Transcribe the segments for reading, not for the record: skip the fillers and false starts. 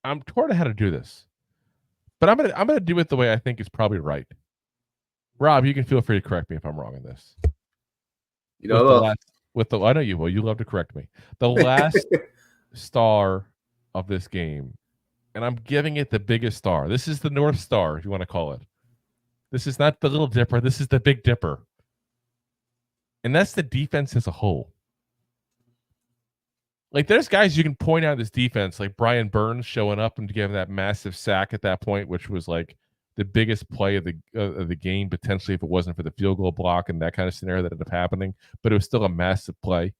I'm torn on how to do this, but I'm gonna do it the way I think is probably right. Rob, you can feel free to correct me if I'm wrong in this. You know, I know you will. You love to correct me. The last star of this game, and I'm giving it the biggest star. This is the North Star, if you want to call it. This is not the Little Dipper. This is the Big Dipper. And that's the defense as a whole. Like, there's guys you can point out this defense, like Brian Burns showing up and giving that massive sack at that point, which was like the biggest play of the game, potentially, if it wasn't for the field goal block and that kind of scenario that ended up happening. But it was still a massive play.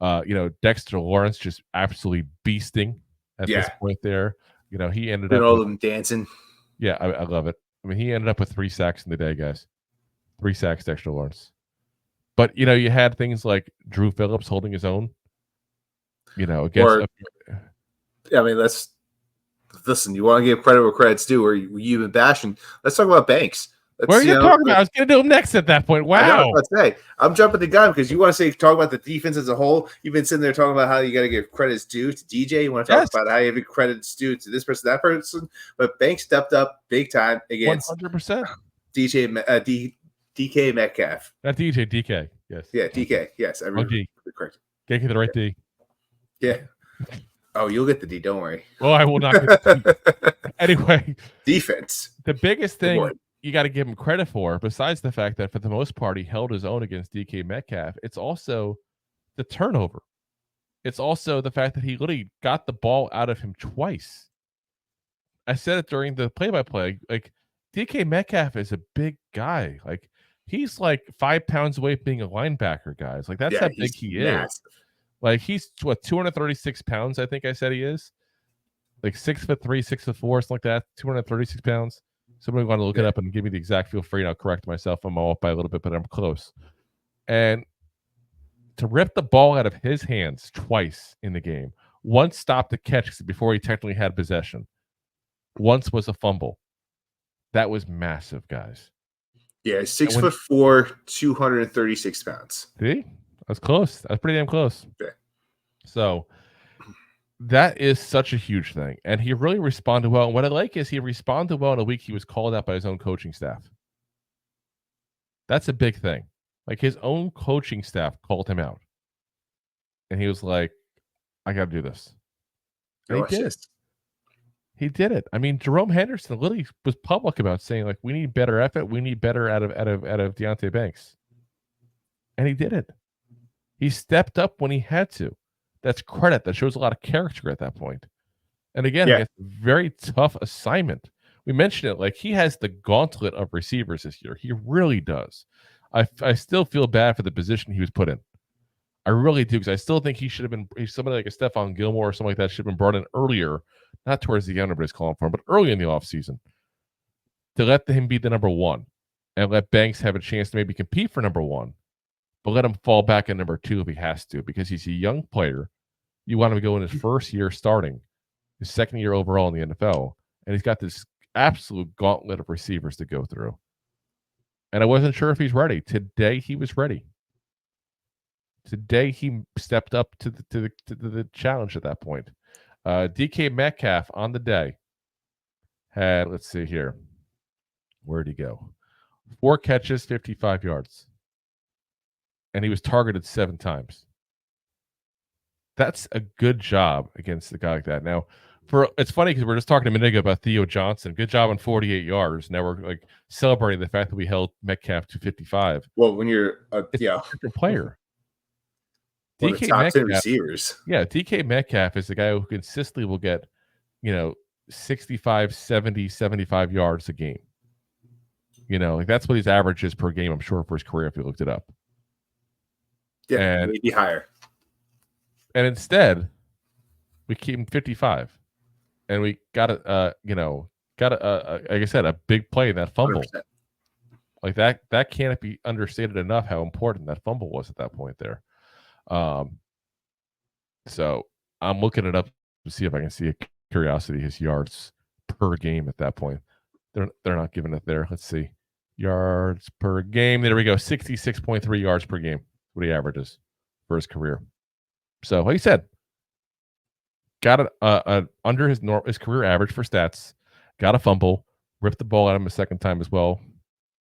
Dexter Lawrence just absolutely beasting at this point there. He ended up all of them dancing. Yeah, I love it. I mean, he ended up with 3 sacks in the day, guys. 3 sacks, Dexter Lawrence. But, you had things like Drew Phillips holding his own. Listen, you want to give credit where credit's due, or you've been bashing. Let's talk about Banks. What are you talking about? I was going to do him next at that point. Wow. I'm jumping the gun because you want to talk about the defense as a whole. You've been sitting there talking about how you got to give credits due to DJ. You want to talk about how you have credits due to this person, that person. But Banks stepped up big time against 100%. DK Metcalf. Not DJ, DK. Yes. Yeah, DK. Yes. Correct. Get the right D. Yeah. Oh, you'll get the D. Don't worry. Well, I will not get the D. Anyway. Defense. The biggest thing you got to give him credit for, besides the fact that for the most part he held his own against DK Metcalf, it's also the turnover. It's also the fact that he literally got the ball out of him twice. I said it during the play-by-play. Like, DK Metcalf is a big guy. Like, he's like 5 pounds away from being a linebacker, guys. Like, that's how big he is. Like, he's 236 pounds, I think I said he is. Like 6'3", 6'4", something like that. 236 pounds. Somebody want to look it up and give me the exact, feel free, and I'll correct myself. I'm off by a little bit, but I'm close. And to rip the ball out of his hands twice in the game. Once stopped the catch before he technically had possession. Once was a fumble. That was massive, guys. Yeah, 6'4", 236 pounds. See? That's close. That's pretty damn close. Okay. So that is such a huge thing. And he really responded well. And what I like is he responded well in a week he was called out by his own coaching staff. That's a big thing. Like, his own coaching staff called him out. And he was like, I got to do this. And he did it. He did it. I mean, Jerome Henderson literally was public about saying, like, we need better effort. We need better out of Deonte Banks. And he did it. He stepped up when he had to. That's credit. That shows a lot of character at that point. And again, it's a very tough assignment. We mentioned it. Like, he has the gauntlet of receivers this year. He really does. I still feel bad for the position he was put in. I really do, because I still think he should have been somebody like a Stephon Gilmore or something like that should have been brought in earlier, not towards the end of his calling for him, but early in the offseason, to let him be the number one and let Banks have a chance to maybe compete for number one, but let him fall back in number two if he has to, because he's a young player. You want him to go in his first year starting, his second year overall in the NFL, and he's got this absolute gauntlet of receivers to go through. And I wasn't sure if he's ready. Today, he was ready. Today, he stepped up to the challenge at that point. DK Metcalf on the day had, let's see here. Where'd he go? 4 catches, 55 yards. And he was targeted 7 times. That's a good job against a guy like that. Now, it's funny because we're just talking a minute ago about Theo Johnson. Good job on 48 yards. Now we're like celebrating the fact that we held Metcalf to 55. Well, when you're a different player. DK Metcalf, receivers. Yeah, DK Metcalf is the guy who consistently will get, 65, 70, 75 yards a game. Like that's what his average is per game, I'm sure, for his career if you looked it up. Yeah, and maybe higher. And instead, we keep him 55. And we got like I said, a big play in that fumble. 100%. Like that can't be understated enough how important that fumble was at that point there. So I'm looking it up to see if I can see a curiosity his yards per game at that point. They're not giving it there. Let's see. Yards per game. There we go. 66.3 yards per game. What he averages for his career. So like I said, got under his career average for stats, got a fumble, ripped the ball out of him a second time as well.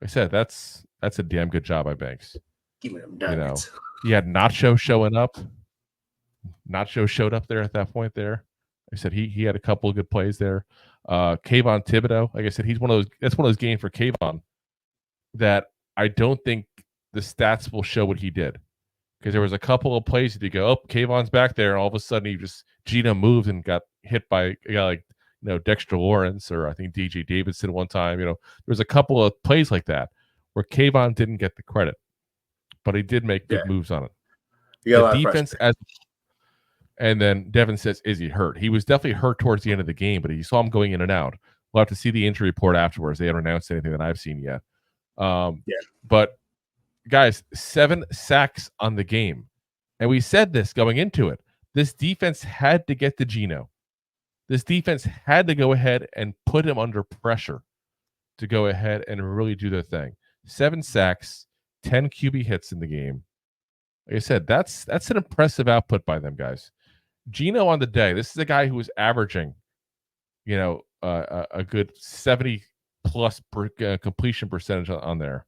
Like I said, that's a damn good job by Banks. Give me them nuggets. He had Nacho showing up. Nacho showed up there at that point there. I said he had a couple of good plays there. Kayvon Thibodeau, like I said, that's one of those games for Kayvon that I don't think the stats will show what he did. Because there was a couple of plays that you go, oh, Kayvon's back there, and all of a sudden Gino moved and got hit by a guy like Dexter Lawrence, or I think DJ Davidson one time. There was a couple of plays like that where Kayvon didn't get the credit, but he did make good moves on it. The defense and then Devin says, is he hurt? He was definitely hurt towards the end of the game, but you saw him going in and out. We'll have to see the injury report afterwards. They haven't announced anything that I've seen yet. But guys, 7 sacks on the game. And we said this going into it. This defense had to get to Gino. This defense had to go ahead and put him under pressure to go ahead and really do their thing. 7 sacks, 10 QB hits in the game. Like I said, that's an impressive output by them, guys. Gino on the day, this is a guy who was averaging, a good 70+ completion percentage on there.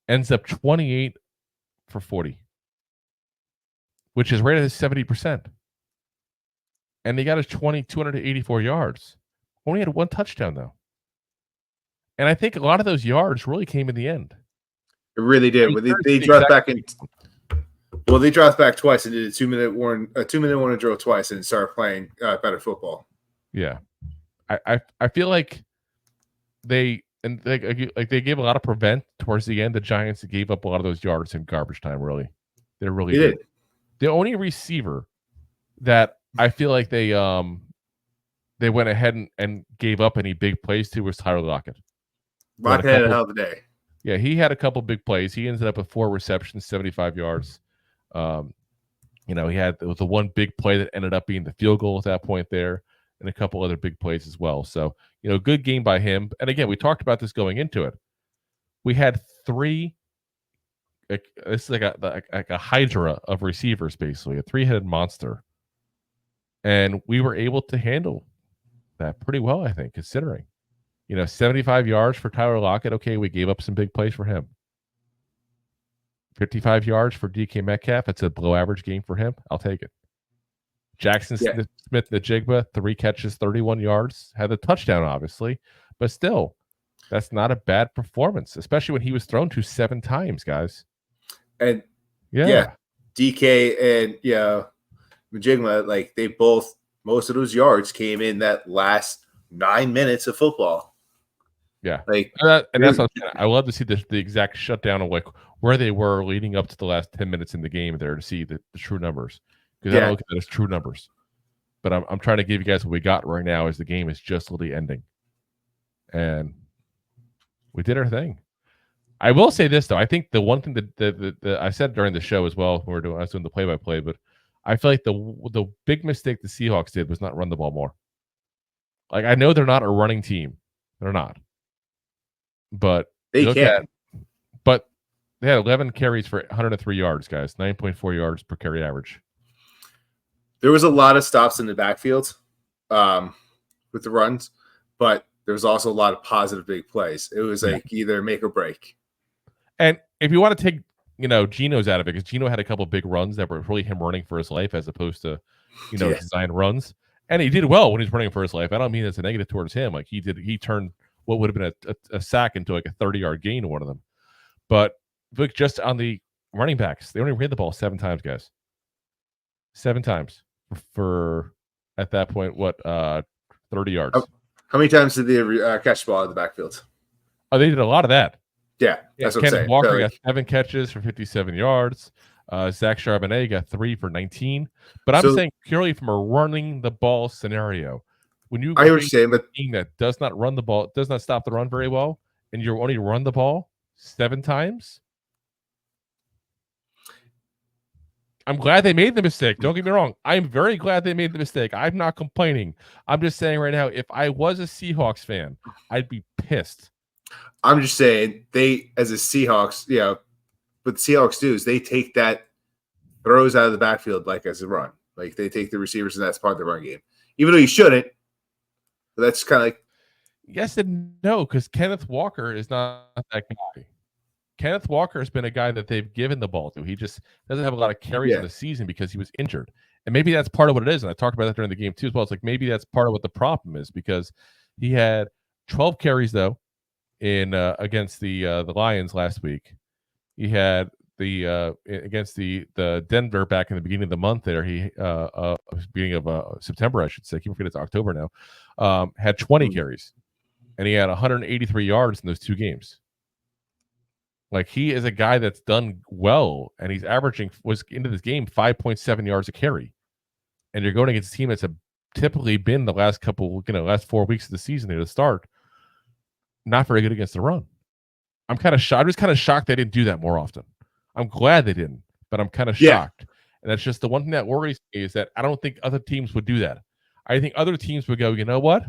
Ends up 28 for 40, which is rated at 70%. And they got his 284 yards. Only had 1 touchdown, though. And I think a lot of those yards really came in the end. It really did. They dropped back in. Well, they dropped back twice and did a 2-minute warning drill twice and started playing better football. Yeah, I feel like they gave a lot of prevent towards the end. The Giants gave up a lot of those yards in garbage time. Really, they really did. The only receiver that I feel like they went ahead and gave up any big plays to was Tyler Lockett. Lockett had a hell of a day. Yeah, he had a couple big plays. He ended up with 4 receptions, 75 yards. He had the one big play that ended up being the field goal at that point there, and a couple other big plays as well. So, good game by him. And again, we talked about this going into it. We had 3. This is like a hydra of receivers, basically a 3-headed monster, and we were able to handle that pretty well, I think, considering. 75 yards for Tyler Lockett. Okay, we gave up some big plays for him. 55 yards for DK Metcalf. That's a below average game for him. I'll take it. Jackson Smith-Njigba, 3 catches, 31 yards. Had the touchdown, obviously. But still, that's not a bad performance, especially when he was thrown to 7 times, guys. And, DK and, Njigba, they both, most of those yards came in that last 9 minutes of football. Yeah, and that's what I love to see the exact shutdown of where they were leading up to the last 10 minutes in the game there to see the true numbers, because I don't look at it as true numbers, but I'm trying to give you guys what we got right now as the game is just literally ending, and we did our thing. I will say this though, I think the one thing that I said during the show as well when I was doing the play-by-play, but I feel like the big mistake the Seahawks did was not run the ball more. I know they're not a running team, they're not. But they can. But they had 11 carries for 103 yards, guys. 9.4 yards per carry average. There was a lot of stops in the backfield with the runs, but there was also a lot of positive big plays. It was either make or break. And if you want to take, Gino's out of it, because Gino had a couple of big runs that were really him running for his life as opposed to, design runs. And he did well when he was running for his life. I don't mean it's a negative towards him. He turned what would have been a sack into a 30-yard gain to one of them. But look, just on the running backs, they only ran the ball 7 times, guys. 7 times for at that point, 30 yards. How many times did they catch the ball in the backfield? Oh, they did a lot of that. Yeah, that's what I'm saying. Walker got 7 catches for 57 yards. Zach Charbonnet got 3 for 19. But I'm saying purely from a running the ball scenario. When you I understand, but team that does not run the ball, does not stop the run very well, and you only run the ball 7 times, I'm glad they made the mistake. Don't get me wrong. I'm very glad they made the mistake. I'm not complaining. I'm just saying right now, if I was a Seahawks fan, I'd be pissed. I'm just saying they, as a Seahawks, what the Seahawks do is they take that throws out of the backfield as a run. Like they take the receivers, and that's part of the run game. Even though you shouldn't, but that's kind of like yes and no, because Kenneth Walker is not that guy. Kenneth Walker has been a guy that they've given the ball to. He just doesn't have a lot of carries in the season because he was injured. And maybe that's part of what it is. And I talked about that during the game too as well. It's like maybe that's part of what the problem is because he had 12 carries though in against the Lions last week. He had the against the Denver back in the beginning of the month there. He beginning of September, I should say. Keep forgetting it's October now. Had 20 carries, and he had 183 yards in those two games. Like he is a guy that's done well, and he's was into this game 5.7 yards a carry, and you're going against a team that's typically been the last 4 weeks of the season here to start, not very good against the run. I'm just kind of shocked they didn't do that more often. I'm glad they didn't, but I'm kind of shocked. And that's just the one thing that worries me is that I don't think other teams would do that. I think other teams would go, you know what?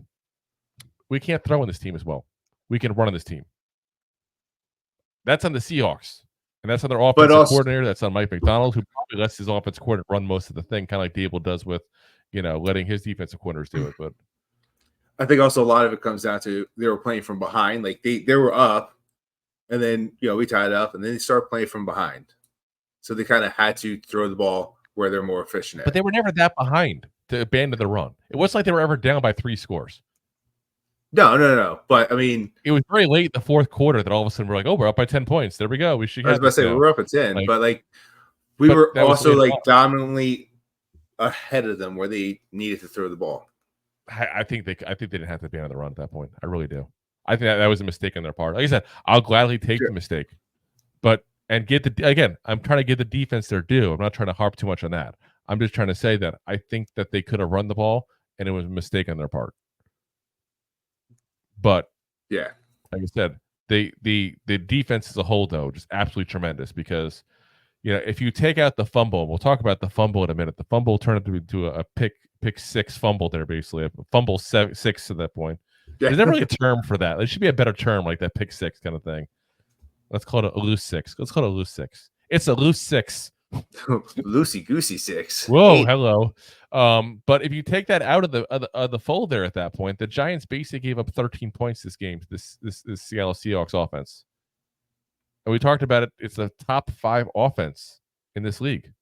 We can't throw in this team as well. We can run on this team. That's on the Seahawks. And that's on their offensive coordinator. That's on Mike McDonald, who probably lets his offensive coordinator run most of the thing, kind of like Dable does with, letting his defensive coordinators do it. But I think also a lot of it comes down to they were playing from behind. Like they were up. And then, we tied up, and then they start playing from behind. So they kind of had to throw the ball where they're more efficient at. But they were never that behind to abandon the run. It wasn't like they were ever down by 3 scores. No. But, I mean. It was very late in the fourth quarter that all of a sudden we're like, oh, we're up by 10 points. There we go. We should I was about to say, we were up at 10. We were also, dominantly ahead of them where they needed to throw the ball. I think they didn't have to abandon the run at that point. I really do. I think that was a mistake on their part. Like I said, I'll gladly take the mistake, I'm trying to give the defense their due. I'm not trying to harp too much on that. I'm just trying to say that I think that they could have run the ball, and it was a mistake on their part. But like I said, the defense as a whole though just absolutely tremendous because if you take out the fumble, we'll talk about the fumble in a minute. The fumble turned into a pick six fumble there, basically a fumble 6 at that point. There's never really a term for that. There should be a better term like that pick 6 kind of thing. Let's call it a loose 6. Let's call it a loose 6. It's a loose 6. Loosey goosey 6. Whoa, 8. Hello. But if you take that out of the fold there at that point, the Giants basically gave up 13 points this game. This Seattle Seahawks offense, and we talked about it. It's the top 5 offense in this league.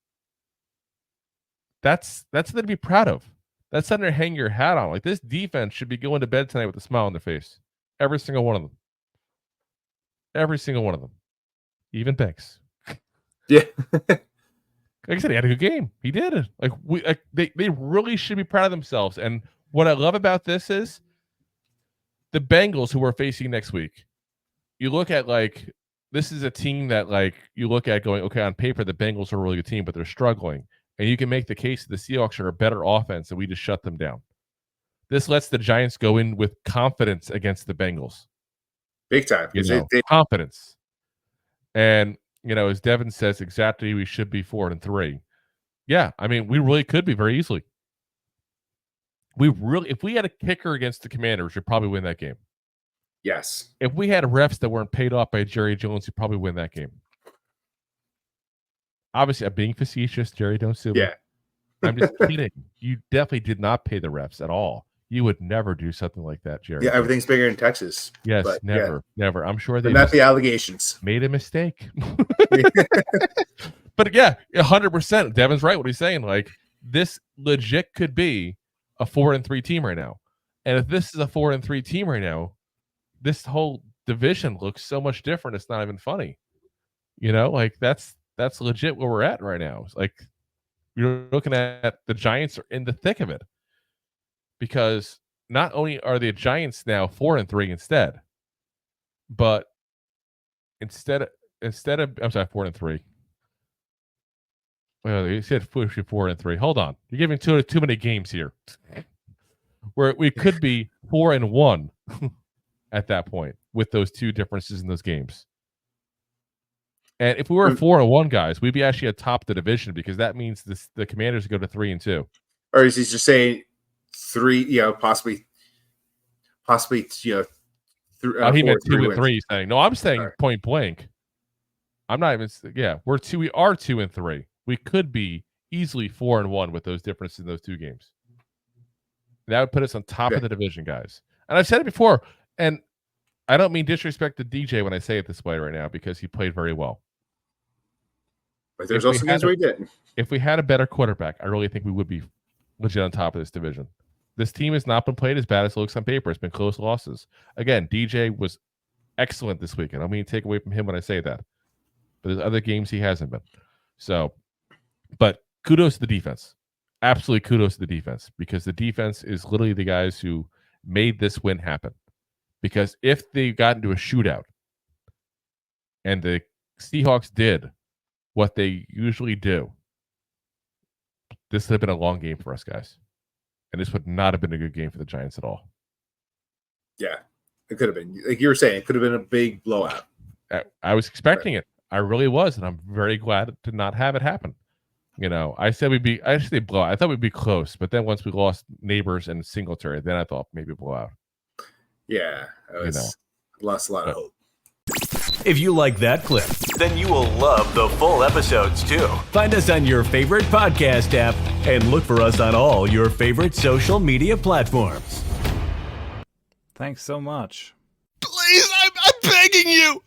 That's something to be proud of. That's something to hang your hat on. Like this defense should be going to bed tonight with a smile on their face. Every single one of them. Every single one of them. Even Banks. Yeah. Like I said, he had a good game. He did it. They really should be proud of themselves. And what I love about this is the Bengals who we're facing next week. You look at this is a team that you look at going, okay, on paper the Bengals are a really good team, but they're struggling. And you can make the case that the Seahawks are a better offense and we just shut them down. This lets the Giants go in with confidence against the Bengals. Big time. Confidence. And, as Devin says, exactly, we should be 4-3. Yeah, I mean, we really could be very easily. If we had a kicker against the Commanders, we'd probably win that game. Yes. If we had refs that weren't paid off by Jerry Jones, we'd probably win that game. Obviously, I'm being facetious. Jerry, don't sue me. Yeah. I'm just kidding. You definitely did not pay the refs at all. You would never do something like that, Jerry. Yeah, everything's bigger in Texas. Yes, never. I'm sure they not the allegations. Made a mistake. But yeah, 100%. Devin's right. What he's saying, this legit could be a 4-3 team right now. And if this is a 4-3 team right now, this whole division looks so much different. It's not even funny. That's legit where we're at right now. It's you're looking at the Giants are in the thick of it because not only are the Giants now 4-3 instead, but instead of I'm sorry, 4-3. Well, you said 4-3. Hold on, you're giving too many games here. Where we could be 4-1 at that point with those two differences in those games. And if we were 4-1, guys, we'd be actually atop the division because that means the Commanders go to 3-2. Or is he just saying 3? Possibly. He meant 2-3. Saying no, I'm saying point blank. I'm not even. Yeah, we are 2-3. We could be easily 4-1 with those differences in those 2 games. That would put us on top of the division, guys. And I've said it before, and I don't mean disrespect to DJ when I say it this way right now because he played very well. But there's also games where he didn't. If we had a better quarterback, I really think we would be legit on top of this division. This team has not been played as bad as it looks on paper. It's been close losses. Again, DJ was excellent this week. I don't mean to take away from him when I say that. But there's other games he hasn't been. So, but kudos to the defense. Absolutely kudos to the defense because the defense is literally the guys who made this win happen. Because if they got into a shootout and the Seahawks did what they usually do, this would have been a long game for us, guys. And this would not have been a good game for the Giants at all. Yeah, it could have been. Like you were saying, it could have been a big blowout. I was expecting it. I really was, and I'm very glad to not have it happen. You know, I said I thought we'd be close, but then once we lost Neighbors and Singletary, then I thought maybe blowout. Yeah, lost a lot of hope. If you like that clip, then you will love the full episodes too. Find us on your favorite podcast app and look for us on all your favorite social media platforms. Thanks so much. Please, I'm begging you.